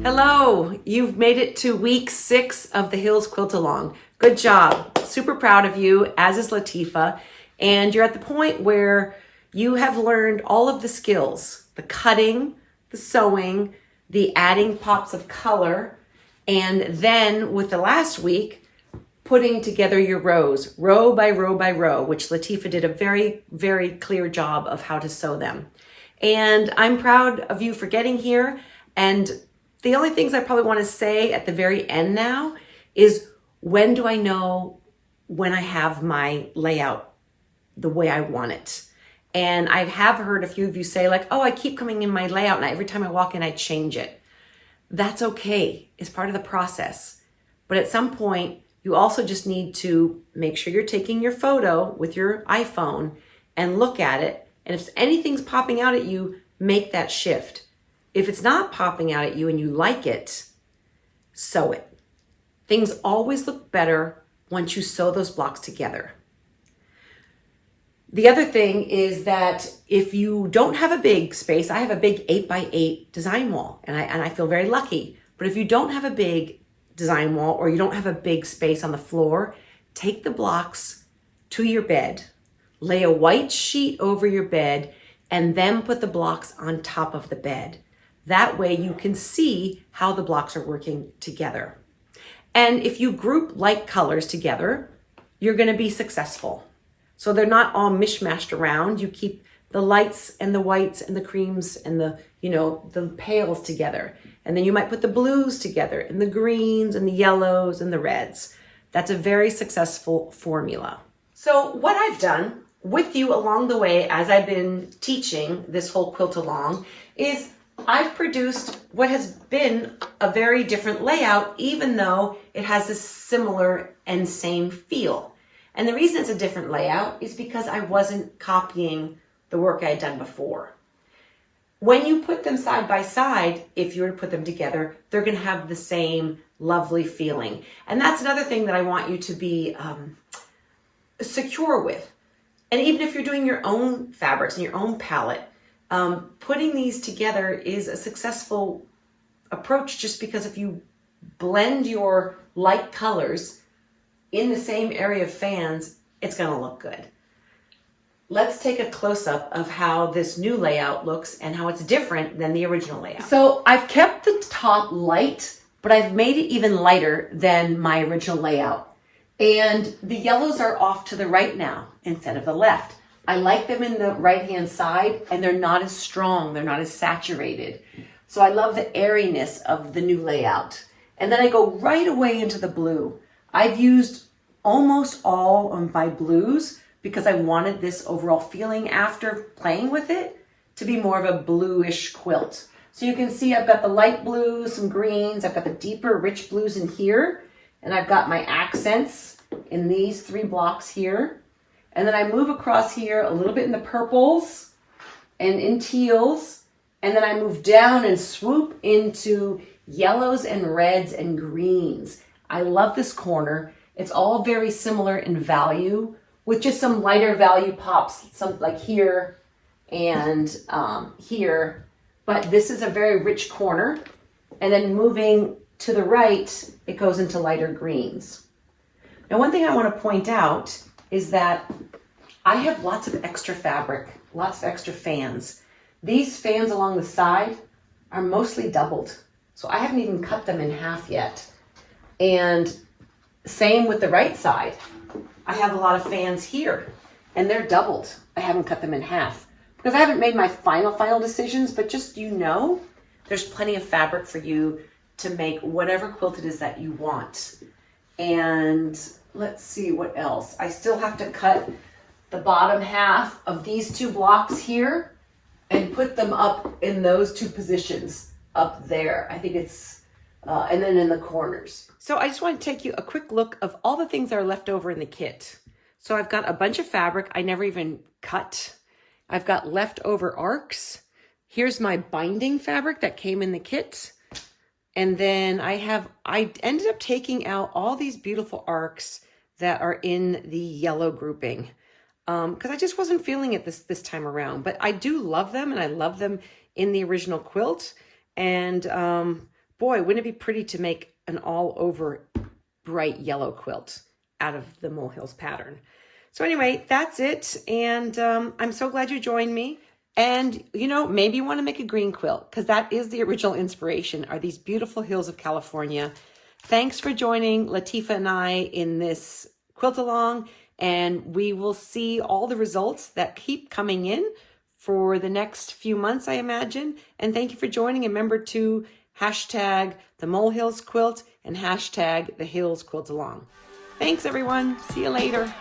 Hello, you've made it to week 6 of the Hills Quilt Along. Good job. Super proud of you, as is Latifah. And you're at the point where you have learned all of the skills, the cutting, the sewing, the adding pops of color, and then with the last week, putting together your rows, row by row by row, which Latifah did a very, very clear job of how to sew them. And I'm proud of you for getting here. And the only things I probably want to say at the very end now is, when do I know when I have my layout the way I want it? And I have heard a few of you say like, oh, I keep coming in my layout and every time I walk in, I change it. That's okay. It's part of the process. But at some point, you also just need to make sure you're taking your photo with your iPhone and look at it. And if anything's popping out at you, make that shift. If it's not popping out at you and you like it, sew it. Things always look better once you sew those blocks together. The other thing is that if you don't have a big space, I have a big 8x8 design wall, and I feel very lucky. But if you don't have a big design wall or you don't have a big space on the floor, take the blocks to your bed, lay a white sheet over your bed, and then put the blocks on top of the bed. That way you can see how the blocks are working together. And if you group like colors together, you're going to be successful. So they're not all mishmashed around. You keep the lights and the whites and the creams and the pales together. And then you might put the blues together and the greens and the yellows and the reds. That's a very successful formula. So what I've done with you along the way as I've been teaching this whole quilt along is I've produced what has been a very different layout, even though it has a similar and same feel. And the reason it's a different layout is because I wasn't copying the work I had done before. When you put them side by side, if you were to put them together, they're going to have the same lovely feeling. And that's another thing that I want you to be secure with. And even if you're doing your own fabrics and your own palette, putting these together is a successful approach, just because if you blend your light colors in the same area of fans, it's going to look good. Let's take a close-up of how this new layout looks and how it's different than the original layout. So I've kept the top light, but I've made it even lighter than my original layout. And the yellows are off to the right now instead of the left. I like them in the right-hand side, and they're not as strong. They're not as saturated. So I love the airiness of the new layout. And then I go right away into the blue. I've used almost all of my blues because I wanted this overall feeling after playing with it to be more of a bluish quilt. So you can see I've got the light blues, some greens, I've got the deeper rich blues in here, and I've got my accents in these 3 blocks here. And then I move across here a little bit in the purples and in teals. And then I move down and swoop into yellows and reds and greens. I love this corner. It's all very similar in value, with just some lighter value pops, some like here and here. But this is a very rich corner. And then moving to the right, it goes into lighter greens. Now, one thing I want to point out is that I have lots of extra fabric, lots of extra fans. These fans along the side are mostly doubled. So I haven't even cut them in half yet. And same with the right side. I have a lot of fans here and they're doubled. I haven't cut them in half because I haven't made my final decisions, but just, there's plenty of fabric for you to make whatever quilt it is that you want. And let's see what else. I still have to cut the bottom half of these 2 blocks here and put them up in those 2 positions up there. I think it's, and then in the corners. So I just want to take you a quick look of all the things that are left over in the kit. So I've got a bunch of fabric I never even cut. I've got leftover arcs. Here's my binding fabric that came in the kit. And then I ended up taking out all these beautiful arcs that are in the yellow grouping because I just wasn't feeling it this time around. But I do love them, and I love them in the original quilt. And boy, wouldn't it be pretty to make an all over bright yellow quilt out of the Molehills pattern. So anyway, that's it. And I'm so glad you joined me. And, you know, maybe you want to make a green quilt, because that is the original inspiration, are these beautiful hills of California. Thanks for joining Latifah and I in this quilt along, and we will see all the results that keep coming in for the next few months, I imagine. And thank you for joining. And remember to hashtag the Molehills quilt and hashtag the Hills Quilt Along. Thanks, everyone. See you later.